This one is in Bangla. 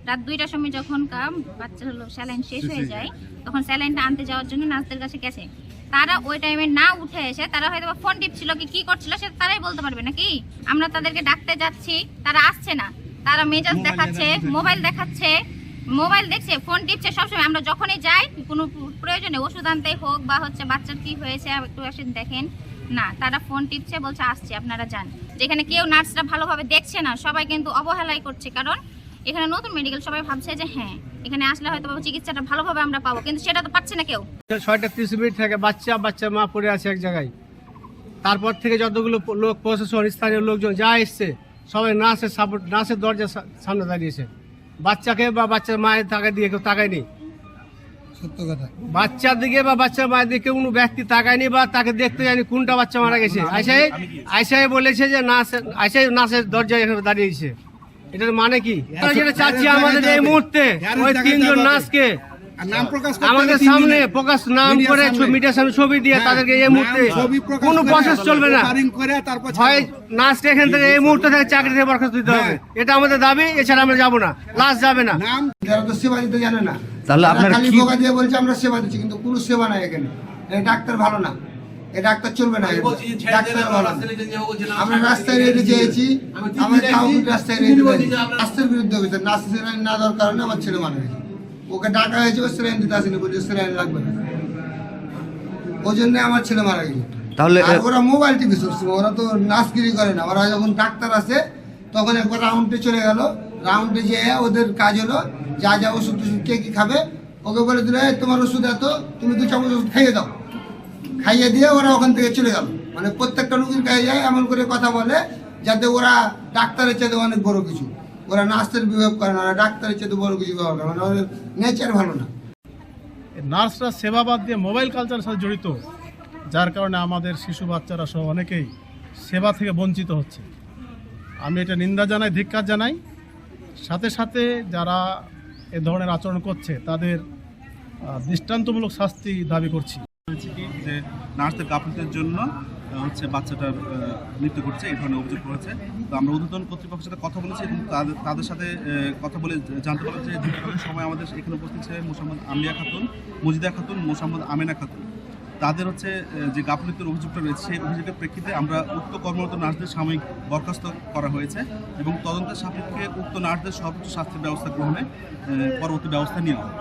রাত 2টার সময় যখন বাচ্চার হলো স্যালাইন শেষ হয়ে যায়, তখন স্যালাইনটা আনতে যাওয়ার জন্য নার্সদের কাছে গেছে। তারা ওই টাইমে না উঠে এসে তারা হয়তো ফোন টিপছিল কি করছিল সেটা তারাই বলতে পারবে নাকি। আমরা তাদেরকে ডাকতে যাচ্ছি, তারা আসছে না, তারা মেজাজ দেখাচ্ছে, মোবাইল দেখাচ্ছে, মোবাইল দেখছে, ফোন টিপছে সবসময়। আমরা যখনই যাই কোনো প্রয়োজনে ওষুধ আনতেই হোক বা হচ্ছে বাচ্চার কি হয়েছে একটু আসেন দেখেন, না তারা ফোন টিপছে, বলছে আসছে আপনারা যান। যেখানে কেউ নার্সরা ভালোভাবে দেখছে না, সবাই কিন্তু অবহেলাই করছে। কারণ এখানে নতুন মেডিকেল, সবাই ভাবছে যে হ্যাঁ এখানে আসলে হয়তো চিকিৎসাটা ভালোভাবে আমরা পাবো, কিন্তু সেটা তো পাচ্ছে না কেউ। 6:30 থেকে বাচ্চা মা পড়ে আছে এক জায়গায়। তারপর থেকে যতগুলো লোক প্রশাসন স্থানীয় লোকজন যা এসছে সবাই নার্সের দরজার সামনে দাঁড়িয়েছে। বাচ্চাকে বা বাচ্চার মায়ের টাকা দিয়ে কেউ তাকায়নি। সত্য কথা, বাচ্চার দিকে বা বাচ্চার মায়ের দিকে কোনো ব্যক্তি তাকায়নি বা তাকে দেখতে যায়নি কোনটা বাচ্চা মারা গেছে। আইসাই বলেছে যে নার্সের দরজায় এখানে দাঁড়িয়েছে। এটার মানে কি? যেটা চাচ্ছি আমাদের এই মুহূর্তে ওই 3 জন নার্সকে আমাদের সামনে প্রকাশ নাম করে মিডিয়ার সামনে ছবি দিয়ে তাদেরকে এই মুহূর্তে কোনো প্রসেস চলবে না। হয় নার্সকে এখান থেকে এই মুহূর্তে থেকে চাকরি থেকে বরখাস্ত দিতে হবে, এটা আমাদের দাবি। এছাড়া আমরা যাবো না, লাশ যাবে না। সেবা দিতে জানে না, তাহলে আপনারা খালি বোকা দিয়ে বলছে আমরা সেবা দিচ্ছি, কিন্তু কোনো সেবা নাই এখানে। ডাক্তার ভালো না, এই ডাক্তার চলবে না, ডাক্তার ভালো না। আমরা রাস্তায় রেডি চেয়েছি, আমার রাস্তায় রেডি রাস্তার বিরুদ্ধে হয়েছে। নার্স সেলাইন না দেওয়ার কারণে আমার ছেলে মারা গেছে। ওকে ডাকা হয়েছে, ও সেলাইন দিতে আসেনি, বলছে সেলাইন লাগবে না, ওই জন্য আমার ছেলে মারা গেছে। তাহলে ওরা মোবাইল টিভি সবসময়, ওরা তো নার্সগিরি করে না। ওরা যখন ডাক্তার আসে তখন একবার রাউন্ডে চলে গেল, রাউন্ডে যেয়ে ওদের কাজ হলো যা যা ওষুধ কে কি খাবে ওকে বলে দিল তোমার ওষুধ এত, তুমি 2 চামচ ওষুধ খাইয়ে দাও। খাইয়ে দিয়ে ওরা ওখান থেকে চলে গেল। মানে প্রত্যেকটা রুগীর কাছে যায় এমন করে কথা বলে যাতে ওরা ডাক্তারের চেয়ে অনেক বড় কিছু, ওরা নার্সের বিহেভ করে না, ওরা ডাক্তারের চেয়ে বড় কিছু ব্যবহার করে, মানে ওদের নেচার ভালো না। নার্সরা সেবাবাদ দিয়ে মোবাইল কালচারের সাথে জড়িত, যার কারণে আমাদের শিশু বাচ্চারা সহ অনেকেই সেবা থেকে বঞ্চিত হচ্ছে। আমি এটা নিন্দা জানাই, ধিক্কার জানাই। সাথে সাথে যারা এ ধরনের আচরণ করছে তাদের দৃষ্টান্তমূলক শাস্তি দাবি করছি। যে নার্সদের গাফিলতির জন্য বাচ্চাটার মৃত্যু ঘটছে, এই ধরনের অভিযোগ করেছে। তো আমরা ঊর্ধ্বতন কর্তৃপক্ষের সাথে কথা বলেছি এবং তাদের সাথে কথা বলে জানতে পারলাম যে যুদ্ধকালীন সময় আমাদের এখানে উপস্থিত ছিলেন মোসাম্মদ আমিয়া খাতুন, মজিদা খাতুন, মোসাম্মদ আমেনা খাতুন। তাদের যে গাফিলতির অভিযোগটা রয়েছে সেই অভিযোগের প্রেক্ষিতে আমরা উক্ত কর্মরত নার্সদের সাময়িক বরখাস্ত করা হয়েছে এবং তদন্তের সাপেক্ষে উক্ত নার্সদের সর্বোচ্চ শাস্তির ব্যবস্থা গ্রহণে পরবর্তী ব্যবস্থা নেওয়া হবে।